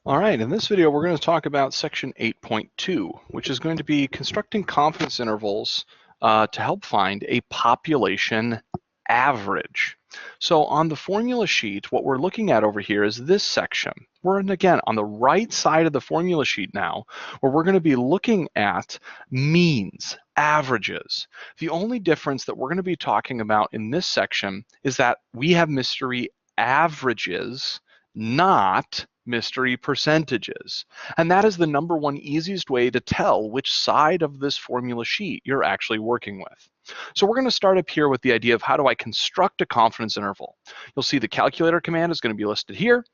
All right, in this video, we're going to talk about section 8.2, which is going to be constructing confidence intervals to help find a population average. So on the formula sheet, what we're looking at over here is this section. We're again on the right side of the formula sheet now, where we're going to be looking at means, averages. The only difference that we're going to be talking about in this section is that we have mystery averages, not mystery percentages. And that is the number one easiest way to tell which side of this formula sheet you're actually working with. So we're going to start up here with the idea of how do I construct a confidence interval. You'll see the calculator command is going to be listed here.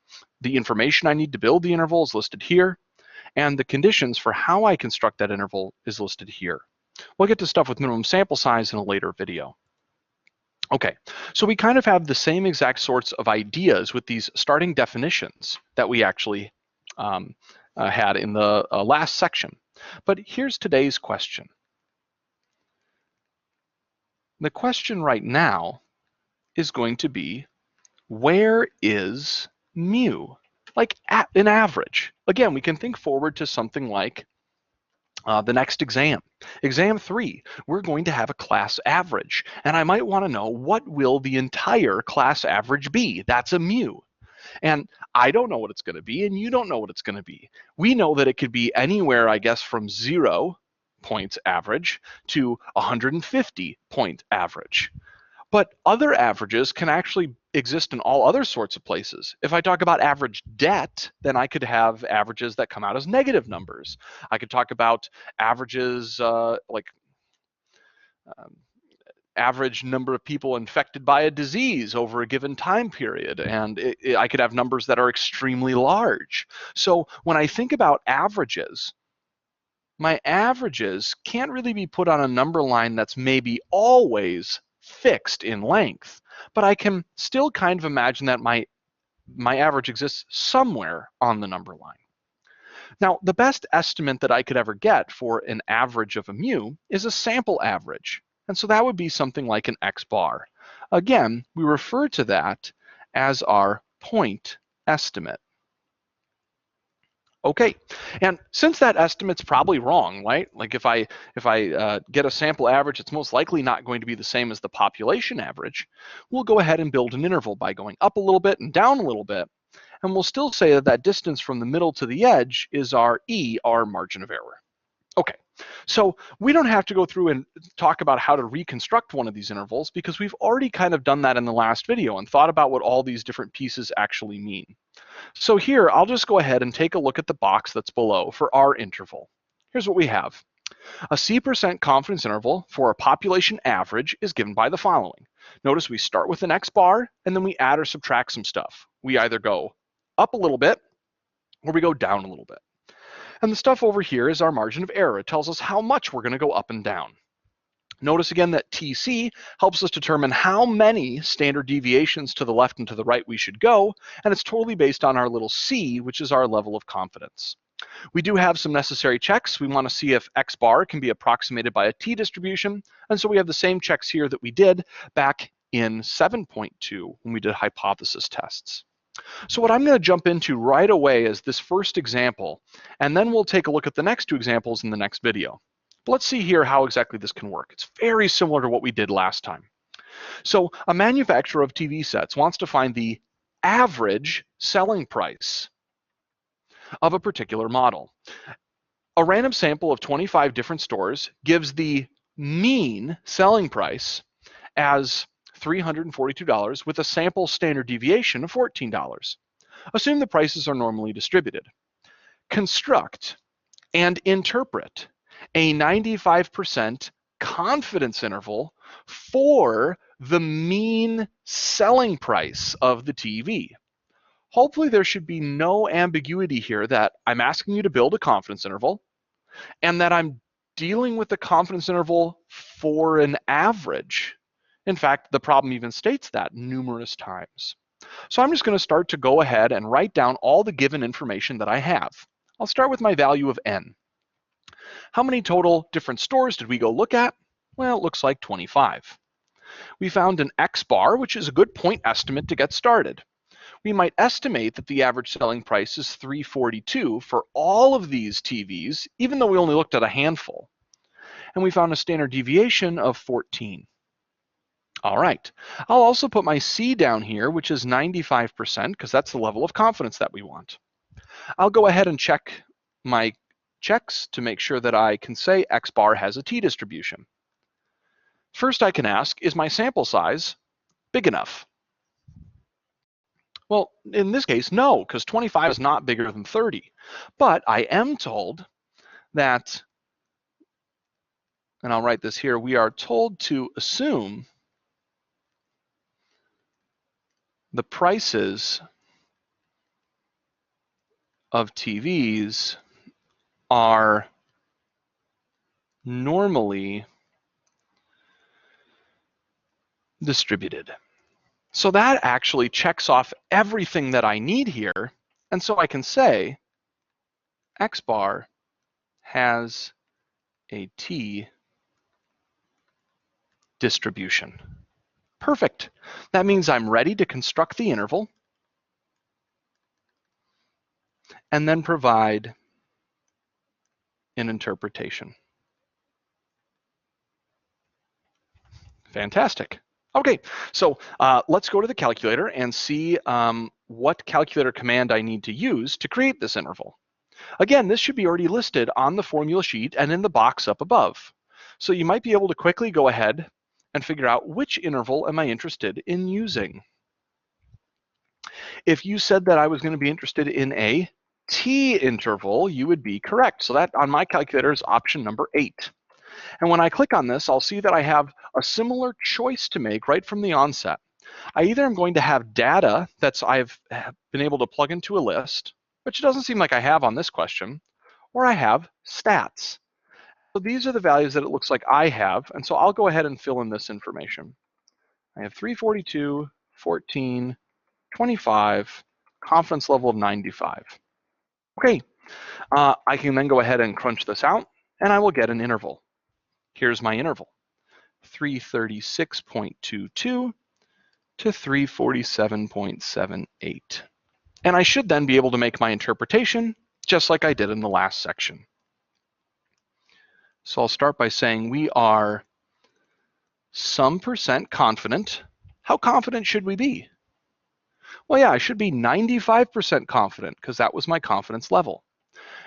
The information I need to build the interval is listed here. And the conditions for how I construct that interval is listed here. We'll get to stuff with minimum sample size in a later video. Okay, so we kind of have the same exact sorts of ideas with these starting definitions that we actually had in the last section. But here's today's question. The question right now is going to be, where is mu? Like an average. Again, we can think forward to something like the next exam. Exam 3, we're going to have a class average. And I might want to know, what will the entire class average be? That's a mu. And I don't know what it's going to be, and you don't know what it's going to be. We know that it could be anywhere, I guess, from 0 points average to 150 point average. But other averages can actually exist in all other sorts of places. If I talk about average debt, then I could have averages that come out as negative numbers. I could talk about averages average number of people infected by a disease over a given time period, and I could have numbers that are extremely large. So when I think about averages, my averages can't really be put on a number line that's maybe always fixed in length, but I can still kind of imagine that my average exists somewhere on the number line. Now, the best estimate that I could ever get for an average of a mu is a sample average. And so that would be something like an X bar. Again, we refer to that as our point estimate. Okay, and since that estimate's probably wrong, right? Like if I get a sample average, it's most likely not going to be the same as the population average. We'll go ahead and build an interval by going up a little bit and down a little bit, and we'll still say that that distance from the middle to the edge is our E, our margin of error. Okay, so we don't have to go through and talk about how to reconstruct one of these intervals because we've already kind of done that in the last video and thought about what all these different pieces actually mean. So here, I'll just go ahead and take a look at the box that's below for our interval. Here's what we have. A C% confidence interval for a population average is given by the following. Notice we start with an X bar, and then we add or subtract some stuff. We either go up a little bit, or we go down a little bit. And the stuff over here is our margin of error. It tells us how much we're going to go up and down. Notice again that TC helps us determine how many standard deviations to the left and to the right we should go, and it's totally based on our little c, which is our level of confidence. We do have some necessary checks. We want to see if X bar can be approximated by a t-distribution, and so we have the same checks here that we did back in 7.2 when we did hypothesis tests. So what I'm going to jump into right away is this first example, and then we'll take a look at the next two examples in the next video. But let's see here how exactly this can work. It's very similar to what we did last time. So a manufacturer of TV sets wants to find the average selling price of a particular model. A random sample of 25 different stores gives the mean selling price as $342 with a sample standard deviation of $14. Assume the prices are normally distributed. Construct and interpret a 95% confidence interval for the mean selling price of the TV. Hopefully there should be no ambiguity here that I'm asking you to build a confidence interval and that I'm dealing with the confidence interval for an average. In fact, the problem even states that numerous times. So I'm just going to start to go ahead and write down all the given information that I have. I'll start with my value of n. How many total different stores did we go look at? Well, it looks like 25. We found an X bar, which is a good point estimate to get started. we might estimate that the average selling price is $342 for all of these TVs, even though we only looked at a handful. And we found a standard deviation of 14. All right, I'll also put my C down here, which is 95%, because that's the level of confidence that we want. I'll go ahead and check my checks to make sure that I can say X bar has a t-distribution. First, I can ask, is my sample size big enough? Well, in this case, no, because 25 is not bigger than 30. But I am told that, and I'll write this here, we are told to assume the prices of TVs are normally distributed. So that actually checks off everything that I need here. And so I can say X bar has a t distribution. Perfect. That means I'm ready to construct the interval and then provide an interpretation. Fantastic. Okay, so let's go to the calculator and see what calculator command I need to use to create this interval. Again, this should be already listed on the formula sheet and in the box up above. So you might be able to quickly go ahead and figure out which interval am I interested in using. If you said that I was going to be interested in a t interval, you would be correct. So that on my calculator is option number 8. And when I click on this, I'll see that I have a similar choice to make right from the onset. I either am going to have data that I've been able to plug into a list, which doesn't seem like I have on this question, or I have stats. So these are the values that it looks like I have, and so I'll go ahead and fill in this information. I have 342, 14, 25, confidence level of 95. Okay, I can then go ahead and crunch this out, and I will get an interval. Here's my interval, 336.22 to 347.78. And I should then be able to make my interpretation just like I did in the last section. So I'll start by saying we are some percent confident. How confident should we be? Well, yeah, I should be 95% confident because that was my confidence level.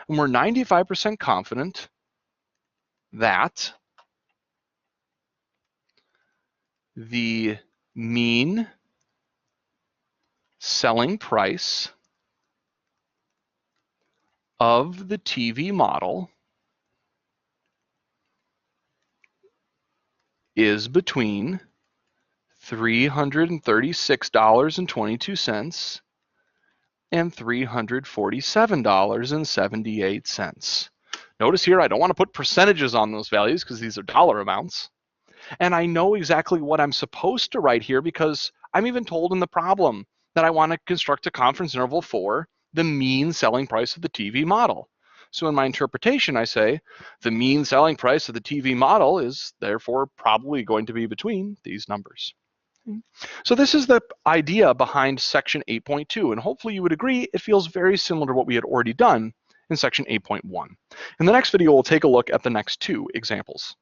And we're 95% confident that the mean selling price of the TV model is between $336.22 and $347.78. Notice here I don't want to put percentages on those values because these are dollar amounts. And I know exactly what I'm supposed to write here because I'm even told in the problem that I want to construct a confidence interval for the mean selling price of the TV model. So in my interpretation, I say the mean selling price of the TV model is therefore probably going to be between these numbers. So this is the idea behind section 8.2, and hopefully you would agree it feels very similar to what we had already done in section 8.1. In the next video, we'll take a look at the next 2 examples.